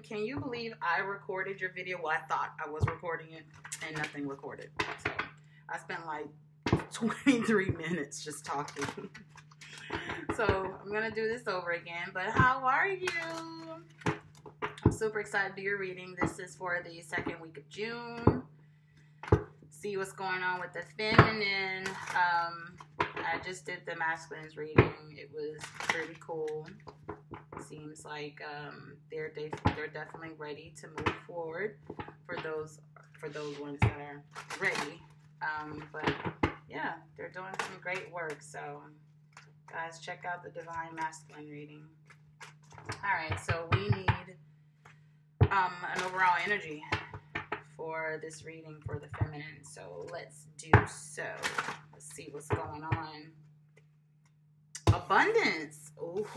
Can you believe I recorded your video? Well, I thought I was recording it and nothing recorded. So I spent like 23 minutes just talking. So I'm going to do this over again. But how are you? I'm super excited to do your reading. This is for the second week of June. See what's going on with the feminine. I just did the masculines reading. It was pretty cool. Seems like they're definitely ready to move forward for those ones that are ready. But yeah, they're doing some great work. So guys, check out the Divine Masculine reading. All right, so we need an overall energy for this reading for the feminine. So let's do so. Let's see what's going on. Abundance. Ooh.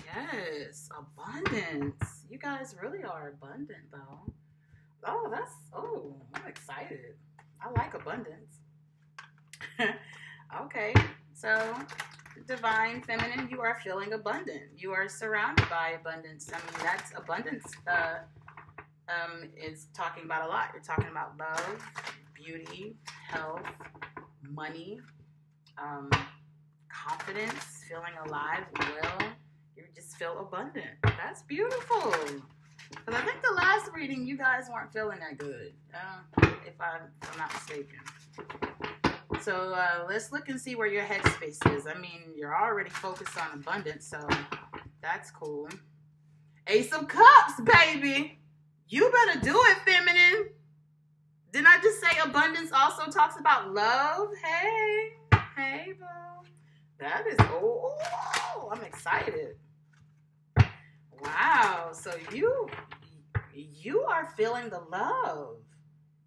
Yes, abundance. You guys really are abundant, though. I'm excited. I like abundance. Okay, so Divine Feminine, you are feeling abundant. You are surrounded by abundance. I mean, that's abundance. Is talking about a lot. You're talking about love, beauty, health, money, confidence, feeling alive, well. You just feel abundant. That's beautiful. Because I think the last reading, you guys weren't feeling that good, if I'm not mistaken. So let's look and see where your headspace is. I mean, you're already focused on abundance, so that's cool. Ace of Cups, baby. You better do it, feminine. Didn't I just say abundance also talks about love? Hey, boo. That is, oh, I'm excited. Wow, so you are feeling the love.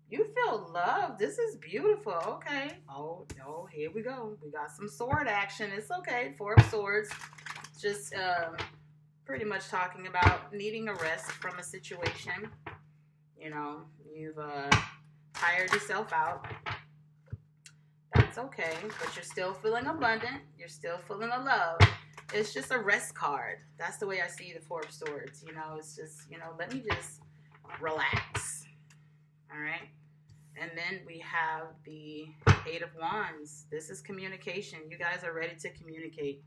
You feel love. This is beautiful. Okay. Oh, here we go. We got some sword action. It's okay. 4 of Swords. Just pretty much talking about needing a rest from a situation. You know, you've tired yourself out. That's okay. But you're still feeling abundant. You're still feeling the love. It's just a rest card. That's the way I see the 4 of Swords. You know, it's just, you know, let me just relax. All right. And then we have the 8 of Wands. This is communication. You guys are ready to communicate.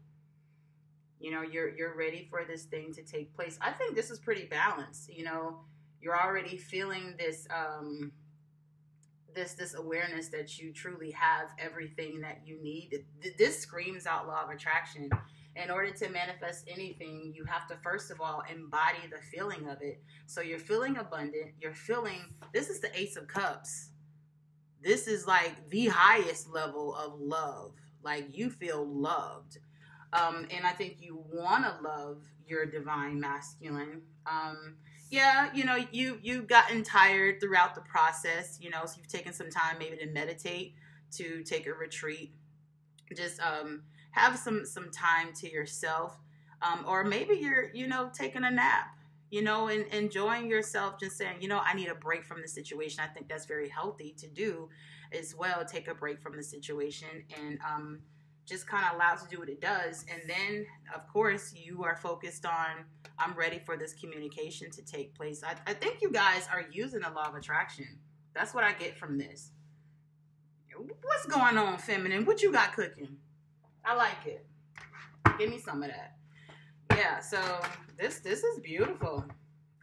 You know, you're ready for this thing to take place. I think this is pretty balanced. You know, you're already feeling this this awareness that you truly have everything that you need. This screams out law of attraction. In order to manifest anything, you have to first of all embody the feeling of it. So you're feeling abundant. You're feeling, this is the Ace of Cups. This is like the highest level of love. Like you feel loved. And I think you want to love your Divine Masculine. Yeah, you know, you've gotten tired throughout the process, you know, so you've taken some time maybe to meditate, to take a retreat. Just have some time to yourself. Or maybe you're, you know, taking a nap, you know, and enjoying yourself, just saying, you know, I need a break from the situation. I think that's very healthy to do as well. Take a break from the situation and just kind of allows to do what it does. And then, of course, you are focused on, I'm ready for this communication to take place. I think you guys are using the law of attraction. That's what I get from this. What's going on, feminine? What you got cooking? I like it. Give me some of that. Yeah, so this is beautiful.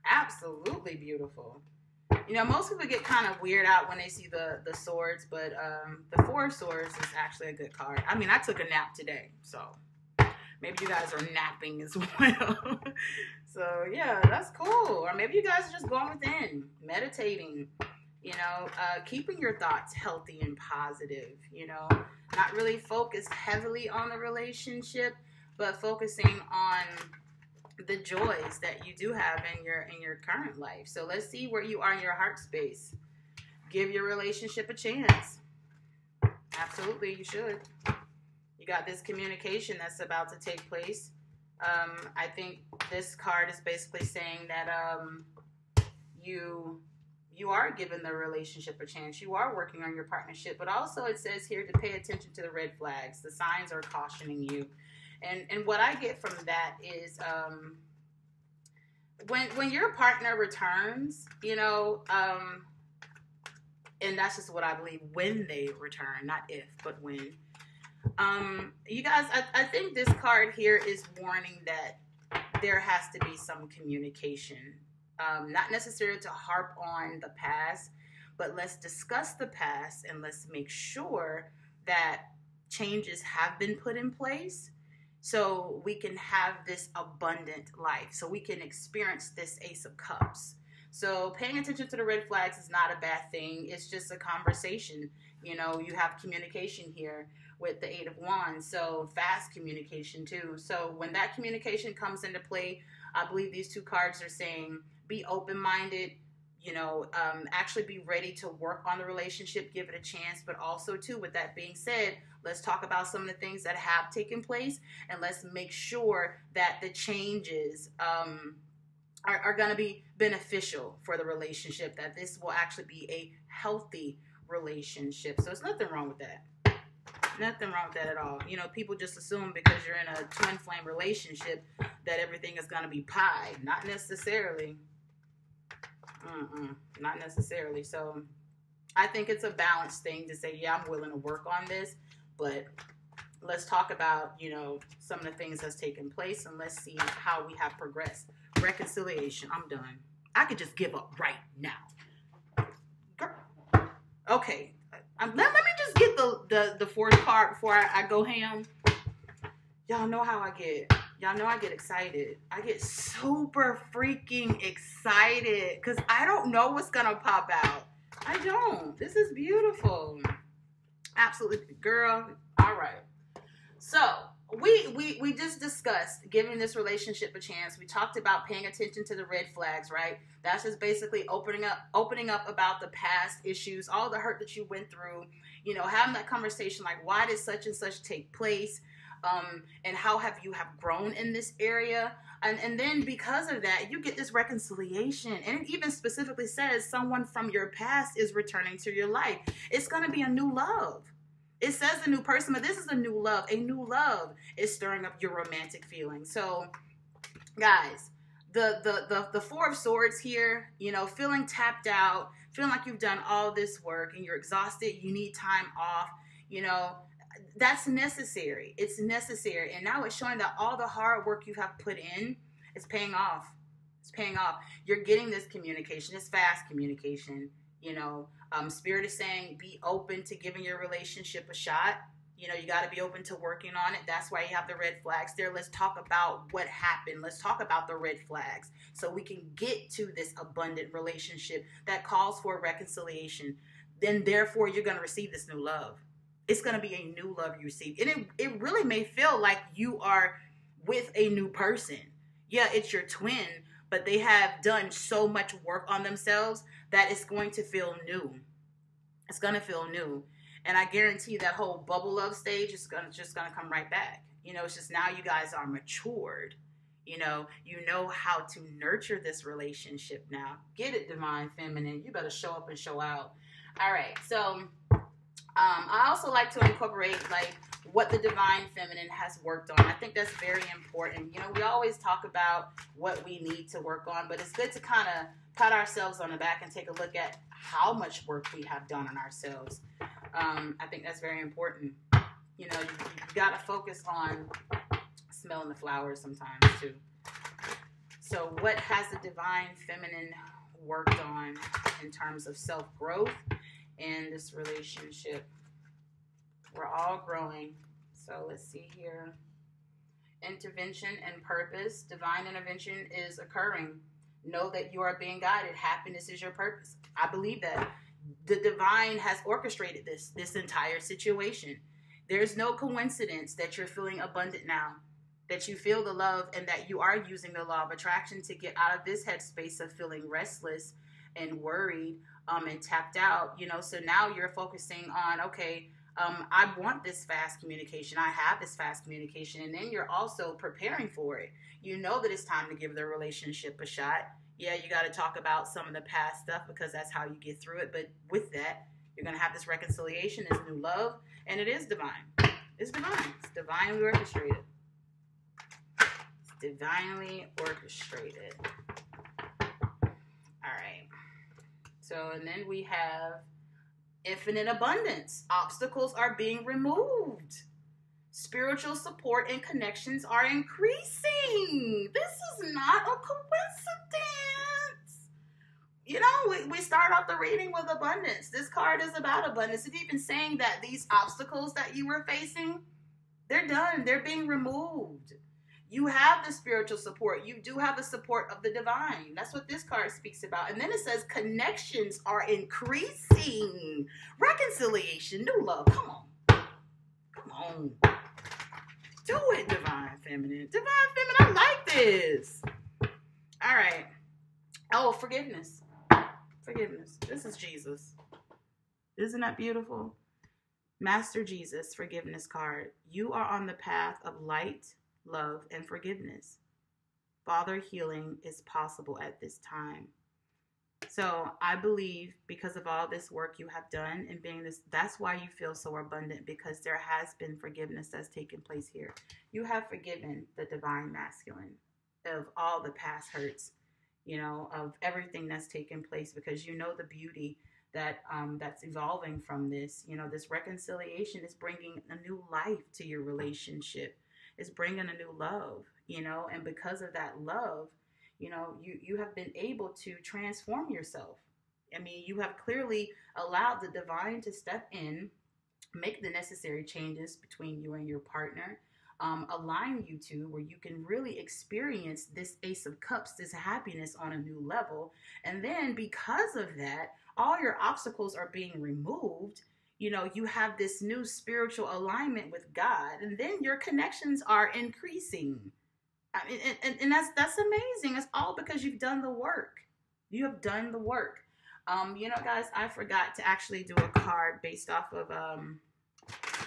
Absolutely beautiful. You know, most people get kind of weird out when they see the swords, but the 4 of Swords is actually a good card. I mean, I took a nap today, so maybe you guys are napping as well. So, yeah, that's cool. Or maybe you guys are just going within, meditating, you know, keeping your thoughts healthy and positive, you know, not really focused heavily on the relationship, but focusing on the joys that you do have in your current life. So let's see where you are in your heart space. Give your relationship a chance. Absolutely, you should. You got this communication that's about to take place. I think this card is basically saying that you You are giving the relationship a chance. You are working on your partnership. But also it says here to pay attention to the red flags. The signs are cautioning you. And what I get from that is when your partner returns, you know, and that's just what I believe, when they return, not if, but when. You guys, I think this card here is warning that there has to be some communication. Not necessarily to harp on the past, but let's discuss the past and let's make sure that changes have been put in place so we can have this abundant life, so we can experience this Ace of Cups. So paying attention to the red flags is not a bad thing. It's just a conversation. You know, you have communication here with the Eight of Wands, so fast communication too. So when that communication comes into play, I believe these two cards are saying be open-minded, you know, actually be ready to work on the relationship, give it a chance. But also too, with that being said, let's talk about some of the things that have taken place, and let's make sure that the changes are going to be beneficial for the relationship, that this will actually be a healthy relationship. So there's nothing wrong with that. Nothing wrong with that at all. You know, people just assume because you're in a twin flame relationship that everything is going to be pie. Not necessarily. Not necessarily. So I think it's a balanced thing to say, yeah, I'm willing to work on this, but let's talk about, you know, some of the things that's taken place, and let's see how we have progressed. Reconciliation. I'm done. I could just give up right now. Girl. Okay. Let me just get the fourth card before I go ham. Y'all know how I get. Y'all know I get excited. I get super freaking excited because I don't know what's going to pop out. I don't. This is beautiful. Absolutely. Girl. All right. So we just discussed giving this relationship a chance. We talked about paying attention to the red flags, right? That's just basically opening up about the past issues, all the hurt that you went through, you know, having that conversation like, why did such and such take place? And how have you grown in this area? And then because of that, you get this reconciliation. And it even specifically says someone from your past is returning to your life. It's going to be a new love. It says a new person, but this is a new love. A new love is stirring up your romantic feelings. So, guys, the Four of Swords here, you know, feeling tapped out, feeling like you've done all this work and you're exhausted, you need time off, you know, that's necessary. It's necessary. And now it's showing that all the hard work you have put in is paying off. It's paying off. You're getting this communication. It's fast communication, you know. Spirit is saying be open to giving your relationship a shot. You know, you got to be open to working on it. That's why you have the red flags there. Let's talk about what happened. Let's talk about the red flags so we can get to this abundant relationship that calls for reconciliation. Then, therefore, you're going to receive this new love. It's going to be a new love you receive. And it really may feel like you are with a new person. Yeah, it's your twin, but they have done so much work on themselves that it's going to feel new. It's going to feel new. And I guarantee that whole bubble love stage is just going to come right back. You know, it's just now you guys are matured. You know how to nurture this relationship now. Get it, Divine Feminine. You better show up and show out. All right. So I also like to incorporate like what the Divine Feminine has worked on. I think that's very important. You know, we always talk about what we need to work on, but it's good to kind of pat ourselves on the back and take a look at how much work we have done on ourselves. I think that's very important. You know, you got to focus on smelling the flowers sometimes too. So what has the Divine Feminine worked on in terms of self-growth and this relationship? We're all growing. So let's see here. Intervention and purpose. Divine intervention is occurring. Know that you are being guided. Happiness is your purpose. I believe that. The divine has orchestrated this entire situation. There's no coincidence that you're feeling abundant now, that you feel the love, and that you are using the law of attraction to get out of this headspace of feeling restless and worried and tapped out. You know, so now you're focusing on, okay, I want this fast communication. I have this fast communication. And then you're also preparing for it. You know that it's time to give the relationship a shot. Yeah, you got to talk about some of the past stuff because that's how you get through it. But with that, you're going to have this reconciliation, this new love, and it is divine. It's divine. It's divinely orchestrated. It's divinely orchestrated. All right. So, and then we have infinite abundance. Obstacles are being removed. Spiritual support and connections are increasing. This is not a coincidence. You know, we start off the reading with abundance. This card is about abundance. It's even saying that these obstacles that you were facing, they're done. They're being removed. You have the spiritual support. You do have the support of the divine. That's what this card speaks about. And then it says connections are increasing. Reconciliation, new love. Come on. Come on. Do it, divine feminine. Divine feminine, I like this. All right. Oh, forgiveness. Forgiveness. This is Jesus. Isn't that beautiful? Master Jesus, forgiveness card. You are on the path of light, love, and forgiveness. Father, healing is possible at this time. So I believe because of all this work you have done and being this, that's why you feel so abundant, because there has been forgiveness that's taken place here. You have forgiven the divine masculine of all the past hurts, you know, of everything that's taken place, because you know the beauty that that's evolving from this. You know, this reconciliation is bringing a new life to your relationship. It's bringing a new love, you know, and because of that love, you know, you have been able to transform yourself. I mean, you have clearly allowed the divine to step in, make the necessary changes between you and your partner, align you to where you can really experience this Ace of Cups, this happiness on a new level. And then because of that, all your obstacles are being removed. You know, you have this new spiritual alignment with God, and then your connections are increasing. I mean, and that's amazing. It's all because you've done the work. You have done the work. You know, guys, I forgot to actually do a card based off of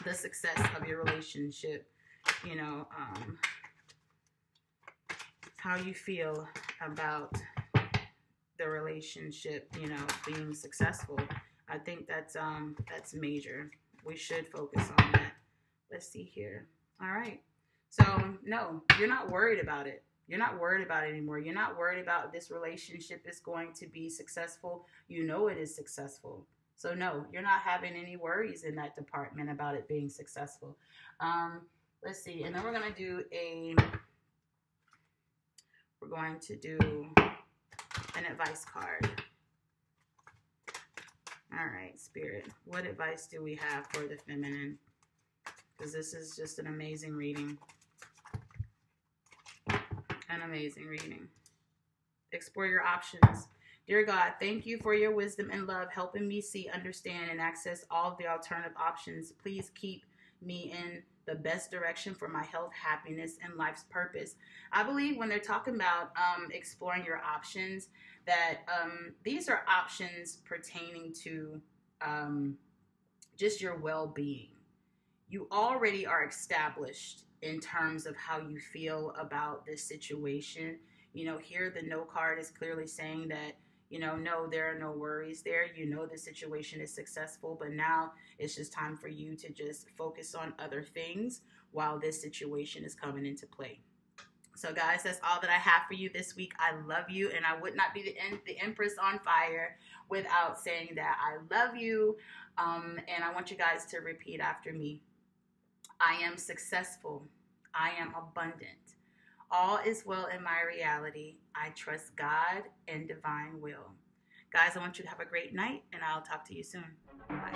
the success of your relationship. You know, how you feel about the relationship, you know, being successful. I think that's major. We should focus on that. Let's see here. All right. So, no, you're not worried about it. You're not worried about it anymore. You're not worried about this relationship is going to be successful. You know it is successful. So, no, you're not having any worries in that department about it being successful. Let's see. And then we're going to do an advice card. All right, Spirit. What advice do we have for the feminine? Because this is just an amazing reading. An amazing reading. Explore your options. Dear God, thank you for your wisdom and love, helping me see, understand, and access all of the alternative options. Please keep me in the best direction for my health, happiness, and life's purpose. I believe when they're talking about exploring your options, that these are options pertaining to just your well-being. You already are established in terms of how you feel about this situation. You know, here the no card is clearly saying that, you know, no, there are no worries there. You know the situation is successful, but now it's just time for you to just focus on other things while this situation is coming into play. So, guys, that's all that I have for you this week. I love you, and I would not be the Empress on fire without saying that I love you, and I want you guys to repeat after me. I am successful. I am abundant. All is well in my reality. I trust God and divine will. Guys, I want you to have a great night, and I'll talk to you soon. Bye.